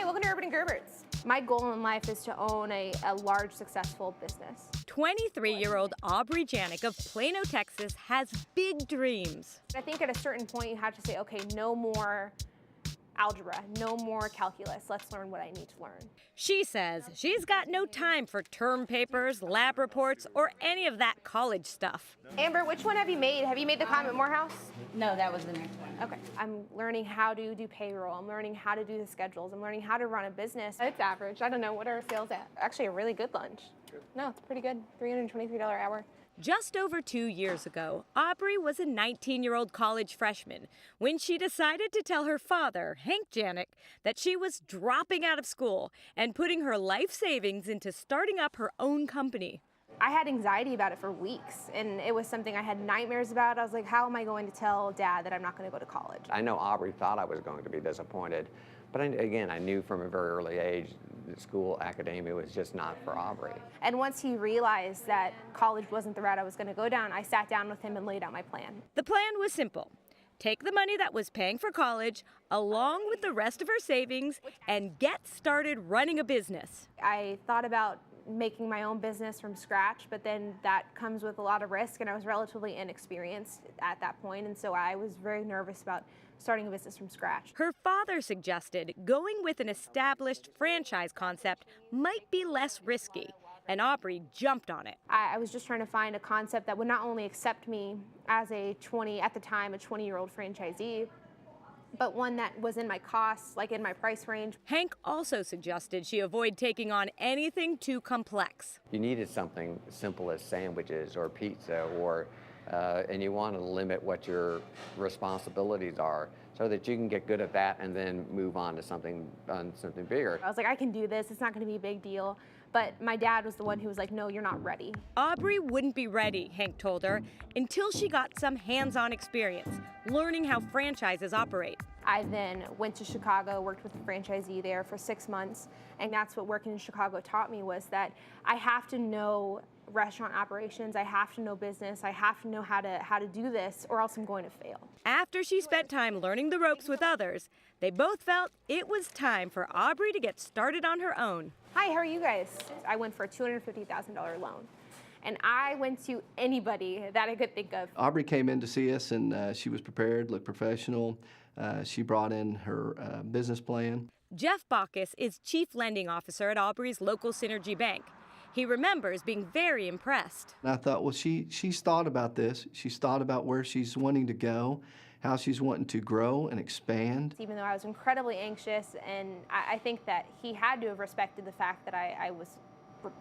Hi, welcome to Urban and Gerberts. My goal in life is to own a large, successful business. 23-year-old Aubrey Janik of Plano, Texas, has big dreams. I think at a certain point you have to say, okay, no more algebra, no more calculus. Let's learn what I need to learn. She says she's got no time for term papers, lab reports, or any of that college stuff. Amber, which one have you made? Have you made the Climate Morehouse? No, that was the next one. Okay. I'm learning how to do payroll. I'm learning how to do the schedules. I'm learning how to run a business. It's average. I don't know. What are our sales at? Actually, a really good lunch. No, it's pretty good. $323 hour. Just over 2 years ago, Aubrey was a 19-year-old college freshman when she decided to tell her father, Hank Janik, that she was dropping out of school and putting her life savings into starting up her own company. I had anxiety about it for weeks, and it was something I had nightmares about. I was like, how am I going to tell Dad that I'm not going to go to college? I know Aubrey thought I was going to be disappointed, but again, I knew from a very early age that school academia was just not for Aubrey. And once he realized that college wasn't the route I was going to go down, I sat down with him and laid out my plan. The plan was simple. Take the money that was paying for college, along with the rest of her savings, and get started running a business. I thought about making my own business from scratch, but then that comes with a lot of risk, and I was relatively inexperienced at that point, and so I was very nervous about starting a business from scratch. Her father suggested going with an established franchise concept might be less risky, and Aubrey jumped on it. I was just trying to find a concept that would not only accept me as at the time, a 20-year-old franchisee, but one that was in my costs, like in my price range. Hank also suggested she avoid taking on anything too complex. You needed something simple as sandwiches or pizza, and you want to limit what your responsibilities are so that you can get good at that and then move on to something bigger. I was like, I can do this. It's not going to be a big deal. But my dad was the one who was like, no, you're not ready. Aubrey wouldn't be ready, Hank told her, until she got some hands-on experience, learning how franchises operate. I then went to Chicago, worked with a franchisee there for 6 months, and that's what working in Chicago taught me, was that I have to know restaurant operations, I have to know business, I have to know how to do this, or else I'm going to fail. After she spent time learning the ropes with others, they both felt it was time for Aubrey to get started on her own. Hi, how are you guys? I went for a $250,000 loan, and I went to anybody that I could think of. Aubrey came in to see us, and she was prepared, looked professional. She brought in her business plan. Jeff Bacchus is Chief Lending Officer at Aubrey's local Synergy Bank. He remembers being very impressed. And I thought, well, she's thought about this. She's thought about where she's wanting to go, how she's wanting to grow and expand. Even though I was incredibly anxious, and I think that he had to have respected the fact that I was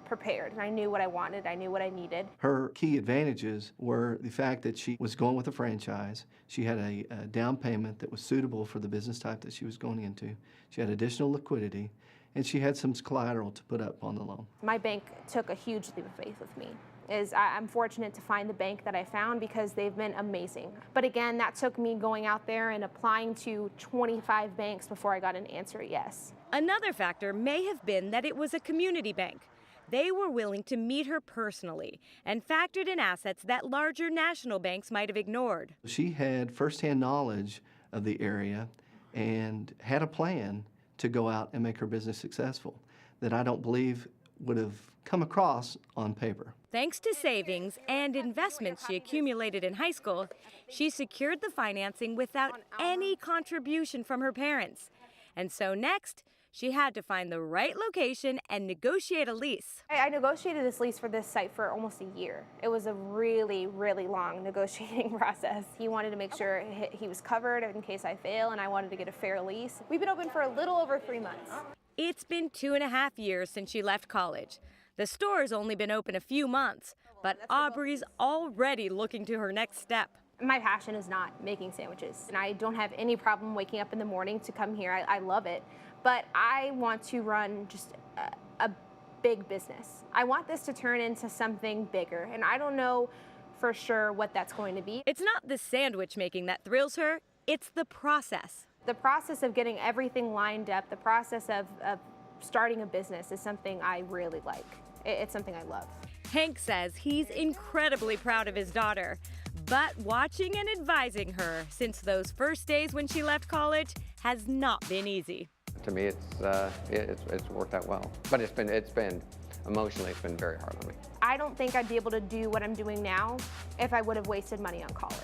prepared, and I knew what I wanted, I knew what I needed. Her key advantages were the fact that she was going with a franchise. She had a down payment that was suitable for the business type that she was going into. She had additional liquidity, and she had some collateral to put up on the loan. My bank took a huge leap of faith with me. I'm fortunate to find the bank that I found because they've been amazing. But again, that took me going out there and applying to 25 banks before I got an answer yes. Another factor may have been that it was a community bank. They were willing to meet her personally and factored in assets that larger national banks might have ignored. She had firsthand knowledge of the area and had a plan to go out and make her business successful that I don't believe would have come across on paper. Thanks to savings and investments she accumulated in high school, she secured the financing without any contribution from her parents. And so next, she had to find the right location and negotiate a lease. I negotiated this lease for this site for almost a year. It was a really, really long negotiating process. He wanted to make sure he was covered in case I fail, and I wanted to get a fair lease. We've been open for a little over 3 months. It's been 2.5 years since she left college. The store's only been open a few months, but Aubrey's already looking to her next step. My passion is not making sandwiches, and I don't have any problem waking up in the morning to come here. I love it, but I want to run just a big business. I want this to turn into something bigger, and I don't know for sure what that's going to be. It's not the sandwich making that thrills her, it's the process. The process of getting everything lined up, the process of starting a business is something I really like. It's something I love. Hank says he's incredibly proud of his daughter, but watching and advising her since those first days when she left college has not been easy. to me, it's worked out well. But it's been emotionally, it's been very hard on me. I don't think I'd be able to do what I'm doing now if I would have wasted money on college.